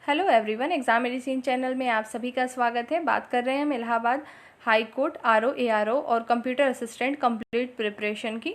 Hello everyone, exam medicine channel में आप सभी का स्वागत है। बात कर रहे हैं हम Allahabad high court RO ARO और कंप्यूटर असिस्टेंट कंप्लीट प्रिपरेशन की।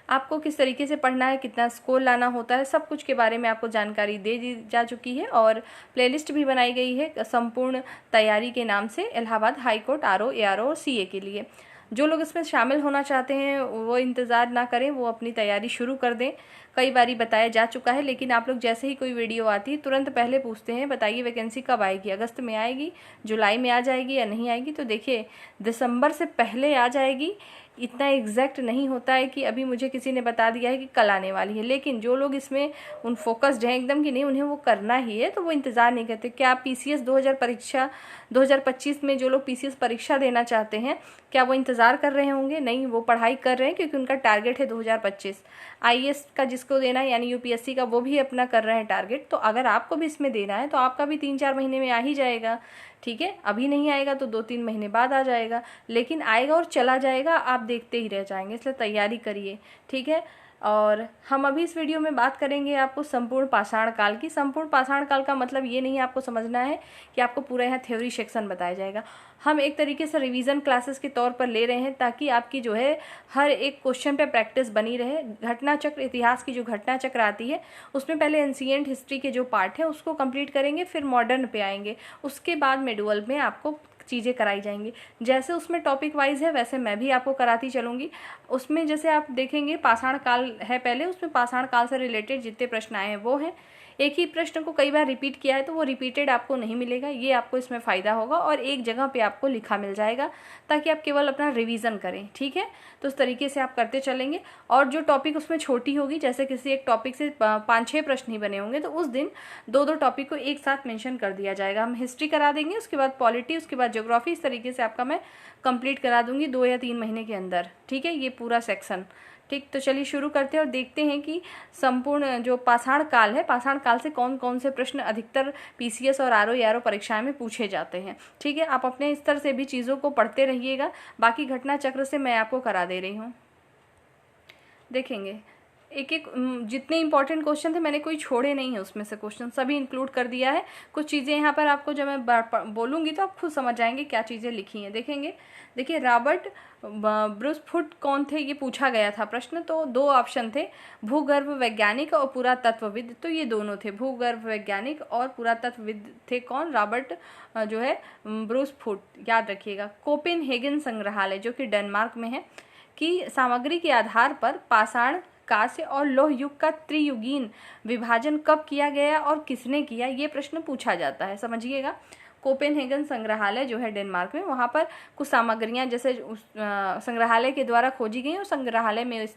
आपको किस तरीके से पढ़ना है, कितना स्कोर लाना होता है, सब कुछ के बारे में आपको जानकारी दे दी जा चुकी है और प्लेलिस्ट भी बनाई गई है संपूर्ण तैयारी के नाम से Allahabad high court RO ARO और सीए के लिए। जो लोग इसमें शामिल होना चाहते हैं वो इंतज़ार ना करें, वो अपनी तैयारी शुरू कर दें। कई बारी बताया जा चुका है, लेकिन आप लोग जैसे ही कोई वीडियो आती है तुरंत पहले पूछते हैं बताइए वैकेंसी कब आएगी, अगस्त में आएगी, जुलाई में आ जाएगी या नहीं आएगी। तो देखिए, दिसंबर से पहले आ जाएगी, इतना एग्जैक्ट नहीं होता है कि अभी मुझे किसी ने बता दिया है कि कल आने वाली है। लेकिन जो लोग इसमें उन फोकस्ड हैं एकदम कि नहीं, उन्हें वो करना ही है, तो वो इंतज़ार नहीं करते। क्या आप पीसीएस 2025 में जो लोग पीसीएस परीक्षा देना चाहते हैं, क्या वो इंतज़ार कर रहे होंगे? नहीं, वो पढ़ाई कर रहे हैं क्योंकि उनका टारगेट है 2025। आईएएस का जिसको देना है यानी यूपीएससी का, वो भी अपना कर रहे हैं टारगेट। तो अगर आपको भी इसमें देना है तो आपका भी 3-4 महीने में आ ही जाएगा। ठीक है, अभी नहीं आएगा तो 2-3 महीने बाद आ जाएगा, लेकिन आएगा और चला जाएगा, आप देखते ही रह जाएंगे। इसलिए तैयारी करिए, ठीक है। और हम अभी इस वीडियो में बात करेंगे आपको संपूर्ण पाषाण काल की। संपूर्ण पाषाण काल का मतलब ये नहीं आपको समझना है कि आपको पूरा यहाँ थ्योरी सेक्शन बताया जाएगा। हम एक तरीके से रिवीजन क्लासेस के तौर पर ले रहे हैं ताकि आपकी जो है हर एक क्वेश्चन पे प्रैक्टिस बनी रहे। घटना चक्र, इतिहास की जो घटना चक्र आती है उसमें पहले एंशिएंट हिस्ट्री के जो पार्ट है उसको कंप्लीट करेंगे, फिर मॉडर्न पे आएंगे, उसके बाद मेडुअल में आपको चीज़ें कराई जाएंगी। जैसे उसमें टॉपिक वाइज है वैसे मैं भी आपको कराती चलूँगी। उसमें जैसे आप देखेंगे पाषाण काल है पहले, उसमें पाषाण काल से रिलेटेड जितने प्रश्न आए हैं वो हैं। एक ही प्रश्न को कई बार रिपीट किया है तो वो रिपीटेड आपको नहीं मिलेगा, ये आपको इसमें फ़ायदा होगा और एक जगह पे आपको लिखा मिल जाएगा ताकि आप केवल अपना रिवीजन करें। ठीक है, तो उस तरीके से आप करते चलेंगे। और जो टॉपिक उसमें छोटी होगी, जैसे किसी एक टॉपिक से 5-6 प्रश्न ही बने होंगे तो उस दिन 2-2 टॉपिक को एक साथ मेंशन कर दिया जाएगा। हम हिस्ट्री करा देंगे, उसके बाद पॉलिटी, उसके बाद ज्योग्राफी, इस तरीके से आपका मैं कंप्लीट करा दूंगी 2 या 3 महीने के अंदर। ठीक है, ये पूरा सेक्शन। ठीक, तो चलिए शुरू करते हैं और देखते हैं कि संपूर्ण जो पाषाण काल है, पाषाण काल से कौन कौन से प्रश्न अधिकतर पीसीएस और आरओ एआरओ परीक्षाएं में पूछे जाते हैं। ठीक है, आप अपने स्तर से भी चीज़ों को पढ़ते रहिएगा, बाकी घटना चक्र से मैं आपको करा दे रही हूँ। देखेंगे एक एक जितने इंपॉर्टेंट क्वेश्चन थे मैंने कोई छोड़े नहीं है, उसमें से क्वेश्चन सभी इंक्लूड कर दिया है। कुछ चीज़ें यहाँ पर आपको जब मैं बोलूँगी तो आप खुद समझ जाएंगे क्या चीज़ें लिखी हैं। देखेंगे, देखिए रॉबर्ट ब्रूसफुट कौन थे, ये पूछा गया था प्रश्न। तो 2 ऑप्शन थे, भूगर्भ वैज्ञानिक और पुरातत्वविद। तो ये दोनों थे, भूगर्भ वैज्ञानिक और पुरातत्वविद थे कौन? रॉबर्ट जो है ब्रूसफुट, याद रखिएगा। कोपेनहेगन संग्रहालय जो कि डेनमार्क में है, की सामग्री के आधार पर पाषाण, कांस्य और लौह युग का त्रियुगीन विभाजन कब किया गया और किसने किया, ये प्रश्न पूछा जाता है। समझिएगा, कोपेनहेगन संग्रहालय जो है डेनमार्क में, वहाँ पर कुछ सामग्रियाँ जैसे संग्रहालय के द्वारा खोजी गई और संग्रहालय में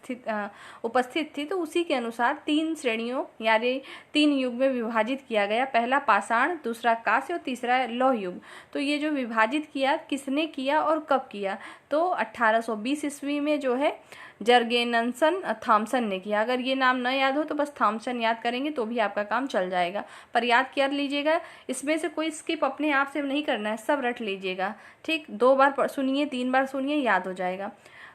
उपस्थित थी, तो उसी के अनुसार 3 श्रेणियों यानी 3 युग में विभाजित किया गया। पहला पाषाण, दूसरा कांस्य और तीसरा लौह युग। तो ये जो विभाजित किया किसने किया और कब किया? तो 1820 ईस्वी में जो है जर्गेनसन थॉमसन ने किया। अगर ये नाम न याद हो तो बस थॉमसन याद करेंगे तो भी आपका काम चल जाएगा, पर याद कर लीजिएगा। इसमें से कोई स्किप अपने आप से नहीं करना है, सब रट लीजिएगा। ठीक, 2 बार सुनिए, 3 बार सुनिए, याद हो जाएगा।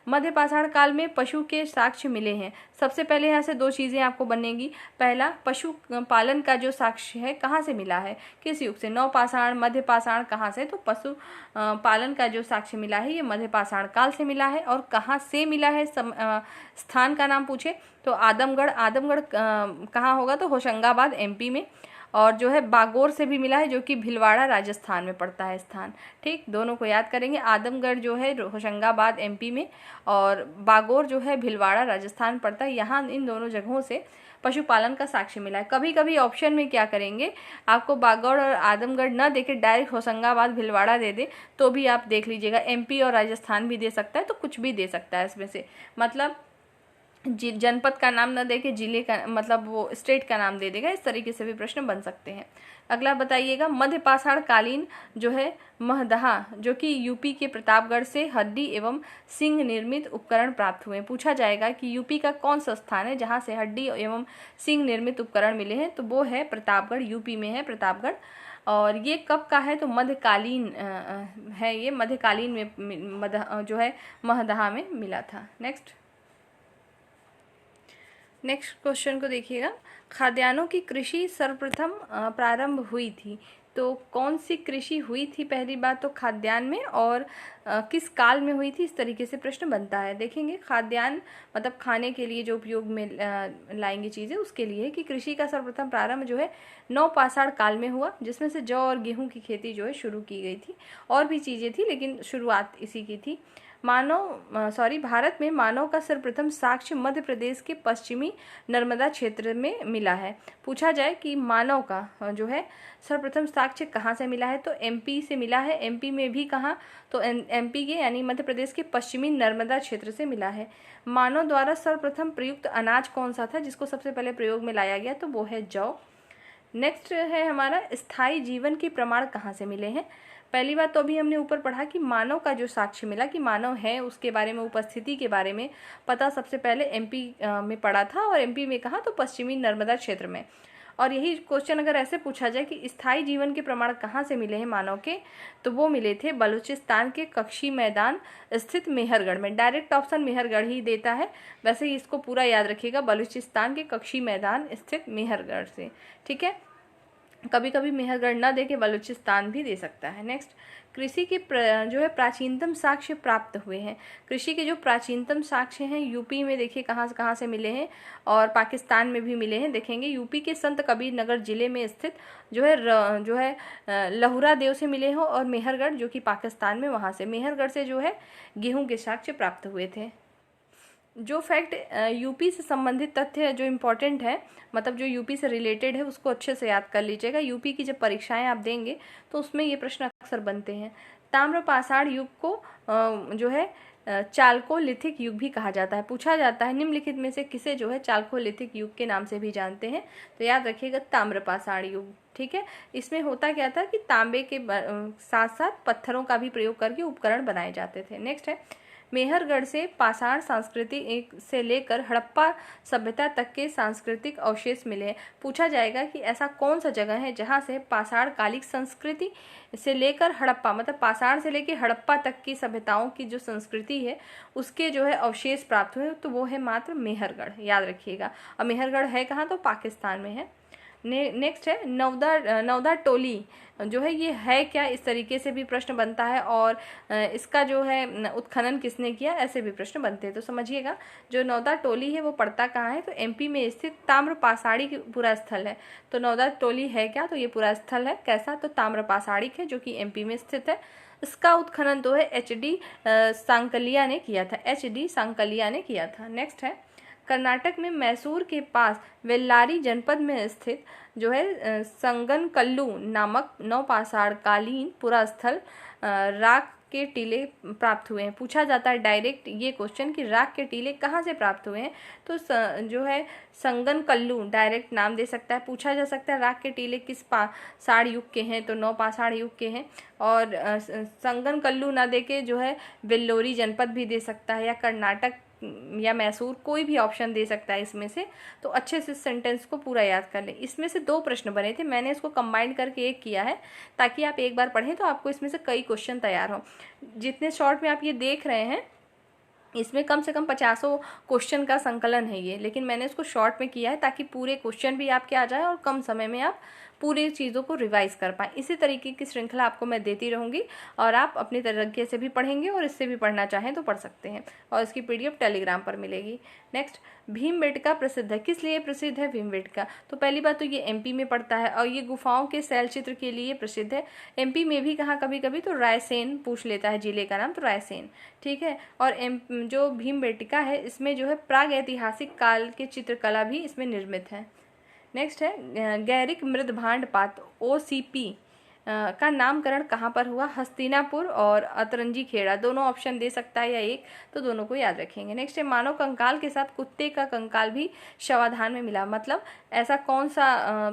मध्य पाषाण काल में पशु के साक्ष्य मिले हैं। सबसे पहले यहाँ से 2 चीज़ें आपको बनेगी। पहला, पशु पालन का जो साक्ष्य है कहाँ से मिला है, किस युग से? नवपाषाण, मध्य पाषाण, कहाँ से? तो पशु पालन का जो साक्ष्य मिला है ये मध्य पाषाण काल से मिला है। और कहाँ से मिला है, स्थान का नाम पूछे तो आदमगढ़। आदमगढ़ कहाँ होगा? तो होशंगाबाद एमपी में। और जो है बागोर से भी मिला है जो कि भिलवाड़ा राजस्थान में पड़ता है स्थान। ठीक, दोनों को याद करेंगे। आदमगढ़ जो है होशंगाबाद एमपी में और बागोर जो है भिलवाड़ा राजस्थान पड़ता है। यहाँ इन दोनों जगहों से पशुपालन का साक्ष्य मिला है। कभी कभी ऑप्शन में क्या करेंगे, आपको बागौर और आदमगढ़ न देके डायरेक्ट होशंगाबाद भिलवाड़ा दे दे तो भी आप देख लीजिएगा। एमपी और राजस्थान भी दे सकता है, तो कुछ भी दे सकता है इसमें से। मतलब जनपद का नाम न देके जिले का, मतलब वो स्टेट का नाम दे देगा। इस तरीके से भी प्रश्न बन सकते हैं। अगला बताइएगा, मध्य पाषाण कालीन जो है महदहा जो कि यूपी के प्रतापगढ़ से हड्डी एवं सिंह निर्मित उपकरण प्राप्त हुए। पूछा जाएगा कि यूपी का कौन सा स्थान है जहां से हड्डी एवं सिंह निर्मित उपकरण मिले हैं, तो वो है प्रतापगढ़, यूपी में है प्रतापगढ़। और ये कब का है? तो मध्यकालीन है, ये मध्यकालीन में जो है महदहा में मिला था। नेक्स्ट, नेक्स्ट क्वेश्चन को देखिएगा, खाद्यान्नों की कृषि सर्वप्रथम प्रारंभ हुई थी, तो कौन सी कृषि हुई थी पहली बात तो खाद्यान्न में, और किस काल में हुई थी, इस तरीके से प्रश्न बनता है। देखेंगे खाद्यान्न मतलब खाने के लिए जो उपयोग में लाएंगे चीज़ें, उसके लिए कि कृषि का सर्वप्रथम प्रारंभ जो है नवपाषाण काल में हुआ, जिसमें से जौ और गेहूं की खेती जो है शुरू की गई थी। और भी चीज़ें थी लेकिन शुरुआत इसी की थी। भारत में मानव का सर्वप्रथम साक्ष्य मध्य प्रदेश के पश्चिमी नर्मदा क्षेत्र में मिला है। पूछा जाए कि मानव का जो है सर्वप्रथम साक्ष्य कहाँ से मिला है, तो एमपी से मिला है। एमपी में भी कहाँ, तो एमपी के यानी मध्य प्रदेश के पश्चिमी नर्मदा क्षेत्र से मिला है। मानव द्वारा सर्वप्रथम प्रयुक्त अनाज कौन सा था जिसको सबसे पहले प्रयोग में लाया गया, तो वो है जौ। नेक्स्ट है हमारा, स्थायी जीवन के प्रमाण कहाँ से मिले हैं। पहली बात तो अभी हमने ऊपर पढ़ा कि मानव का जो साक्ष्य मिला कि मानव है, उसके बारे में, उपस्थिति के बारे में पता सबसे पहले एमपी में पड़ा था। और एमपी में कहा, तो पश्चिमी नर्मदा क्षेत्र में। और यही क्वेश्चन अगर ऐसे पूछा जाए कि स्थायी जीवन के प्रमाण कहाँ से मिले हैं मानव के, तो वो मिले थे बलूचिस्तान के कक्षी मैदान स्थित मेहरगढ़ में। डायरेक्ट ऑप्शन मेहरगढ़ ही देता है, वैसे ही इसको पूरा याद रखिएगा, बलूचिस्तान के कक्षी मैदान स्थित मेहरगढ़ से। ठीक है, कभी कभी मेहरगढ़ ना दे के बलूचिस्तान भी दे सकता है। नेक्स्ट, कृषि के जो है प्राचीनतम साक्ष्य प्राप्त हुए हैं। कृषि के जो प्राचीनतम साक्ष्य हैं यूपी में देखिए कहाँ से मिले हैं, और पाकिस्तान में भी मिले हैं। देखेंगे यूपी के संत कबीर नगर जिले में स्थित जो है लहुरा देव से मिले हो, और मेहरगढ़ जो कि पाकिस्तान में, वहाँ से मेहरगढ़ से जो है गेहूं के साक्ष्य प्राप्त हुए थे। जो फैक्ट यूपी से संबंधित तथ्य जो इम्पोर्टेंट है, मतलब जो यूपी से रिलेटेड है, उसको अच्छे से याद कर लीजिएगा। यूपी की जब परीक्षाएं आप देंगे तो उसमें ये प्रश्न अक्सर बनते हैं। ताम्रपाषाण युग को जो है चालकोलिथिक युग भी कहा जाता है। पूछा जाता है निम्नलिखित में से किसे जो है चालकोलिथिक युग के नाम से भी जानते हैं, तो याद रखिएगा ताम्रपाषाण युग। ठीक है, इसमें होता क्या था कि तांबे के साथ साथ पत्थरों का भी प्रयोग करके उपकरण बनाए जाते थे। नेक्स्ट है, मेहरगढ़ से पाषाण संस्कृति से लेकर हड़प्पा सभ्यता तक के सांस्कृतिक अवशेष मिले हैं। पूछा जाएगा कि ऐसा कौन सा जगह है जहां से पाषाण कालिक संस्कृति से लेकर हड़प्पा, मतलब पाषाण से लेकर हड़प्पा तक की सभ्यताओं की जो संस्कृति है उसके जो है अवशेष प्राप्त हुए, तो वो है मात्र मेहरगढ़, याद रखिएगा। और मेहरगढ़ है कहाँ, तो पाकिस्तान में है। नेक्स्ट है नवदा टोली जो है ये है क्या, इस तरीके से भी प्रश्न बनता है। और इसका जो है उत्खनन किसने किया, ऐसे भी प्रश्न बनते हैं। तो समझिएगा जो नवदा टोली है वो पड़ता कहाँ है, तो एमपी में स्थित ताम्रपाषाणी पुरा स्थल है। तो नवदा टोली है क्या, तो ये पुरा स्थल है कैसा, तो ताम्रपाषाणिक है जो कि एमपी में स्थित है। इसका उत्खनन तो है एच.डी. सांकलिया ने किया था, एच.डी. सांकलिया ने किया था। नेक्स्ट है, कर्नाटक में मैसूर के पास वेल्लारी जनपद में स्थित जो है संगनकल्लू नामक नवपाषाण कालीन पुरा स्थल राख के टीले प्राप्त हुए हैं। पूछा जाता है डायरेक्ट ये क्वेश्चन कि राख के टीले कहाँ से प्राप्त हुए हैं, तो जो है संगनकल्लू डायरेक्ट नाम दे सकता है। पूछा जा सकता है राख के टीले किस पाषाण युग के हैं, तो नवपाषाण युग के हैं। और संगनकल्लू ना दे के जो है वेल्लोरी जनपद भी दे सकता है, या कर्नाटक या मैसूर, कोई भी ऑप्शन दे सकता है इसमें से। तो अच्छे से सेंटेंस को पूरा याद कर लें। इसमें से 2 प्रश्न बने थे, मैंने इसको कंबाइन करके एक किया है ताकि आप एक बार पढ़ें तो आपको इसमें से कई क्वेश्चन तैयार हों। जितने शॉर्ट में आप ये देख रहे हैं इसमें कम से कम 50 क्वेश्चन का संकलन है ये, लेकिन मैंने इसको शॉर्ट में किया है ताकि पूरे क्वेश्चन भी आपके आ जाए और कम समय में आप पूरी चीज़ों को रिवाइज कर पाएँ। इसी तरीके की श्रृंखला आपको मैं देती रहूँगी और आप अपने तरीके से भी पढ़ेंगे और इससे भी पढ़ना चाहें तो पढ़ सकते हैं, और इसकी PDF टेलीग्राम पर मिलेगी। नेक्स्ट, भीमबेटका प्रसिद्ध है, किस लिए प्रसिद्ध है भीमबेटका, तो पहली बात तो ये MP में पड़ता है और ये गुफाओं के शैल चित्र के लिए प्रसिद्ध है। MP में भी कहाँ कभी कभी तो रायसेन पूछ लेता है जिले का नाम, तो रायसेन। ठीक है, और जो भीमबेटका है इसमें जो है प्राग ऐतिहासिक काल के चित्रकला भी इसमें निर्मित है। नेक्स्ट है, गैरिक मृदभांड पात्र OCP का नामकरण कहाँ पर हुआ, हस्तिनापुर और अतरंजी खेड़ा, दोनों ऑप्शन दे सकता है या एक, तो दोनों को याद रखेंगे। नेक्स्ट है, मानव कंकाल के साथ कुत्ते का कंकाल भी शवाधान में मिला, मतलब ऐसा कौन सा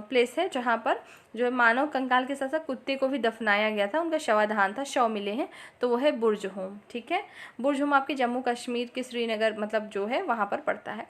प्लेस है जहाँ पर जो है मानव कंकाल के साथ साथ कुत्ते को भी दफनाया गया था, उनका शवाधान था, शव मिले हैं, तो वो है बुर्ज होम। ठीक है, बुर्ज होम आपके जम्मू कश्मीर के श्रीनगर मतलब जो है वहाँ पर पड़ता है।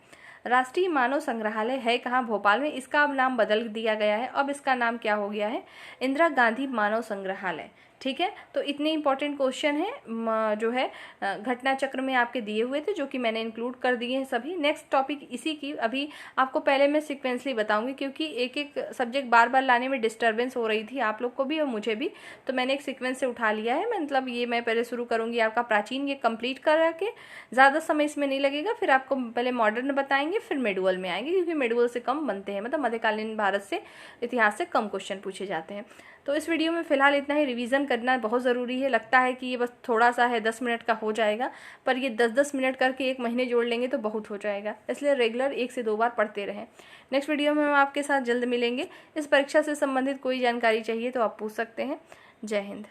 राष्ट्रीय मानव संग्रहालय है कहाँ, भोपाल में, इसका अब नाम बदल दिया गया है, अब इसका नाम क्या हो गया है, इंदिरा गांधी मानव संग्रहालय। ठीक है, तो इतने इंपॉर्टेंट क्वेश्चन है जो है घटना चक्र में आपके दिए हुए थे, जो कि मैंने इंक्लूड कर दिए हैं सभी। नेक्स्ट टॉपिक इसी की अभी आपको पहले मैं सिक्वेंसली बताऊंगी, क्योंकि एक एक सब्जेक्ट बार बार लाने में डिस्टर्बेंस हो रही थी आप लोग को भी और मुझे भी, तो मैंने एक सीक्वेंस से उठा लिया है। मतलब ये मैं पहले शुरू करूँगी आपका प्राचीन, ये कंप्लीट करा के ज़्यादा समय इसमें नहीं लगेगा, फिर आपको पहले मॉडर्न बताएंगे, फिर मेडुअल में आएंगे, क्योंकि मेडुअल से कम बनते हैं, मतलब मध्यकालीन भारत से इतिहास से कम क्वेश्चन पूछे जाते हैं। तो इस वीडियो में फ़िलहाल इतना ही। रिवीजन करना बहुत ज़रूरी है। लगता है कि ये बस थोड़ा सा है, 10 मिनट का हो जाएगा, पर ये 10-10 मिनट करके 1 महीने जोड़ लेंगे तो बहुत हो जाएगा, इसलिए रेगुलर 1 से 2 बार पढ़ते रहें। नेक्स्ट वीडियो में हम आपके साथ जल्द मिलेंगे। इस परीक्षा से संबंधित कोई जानकारी चाहिए तो आप पूछ सकते हैं। जय हिंद।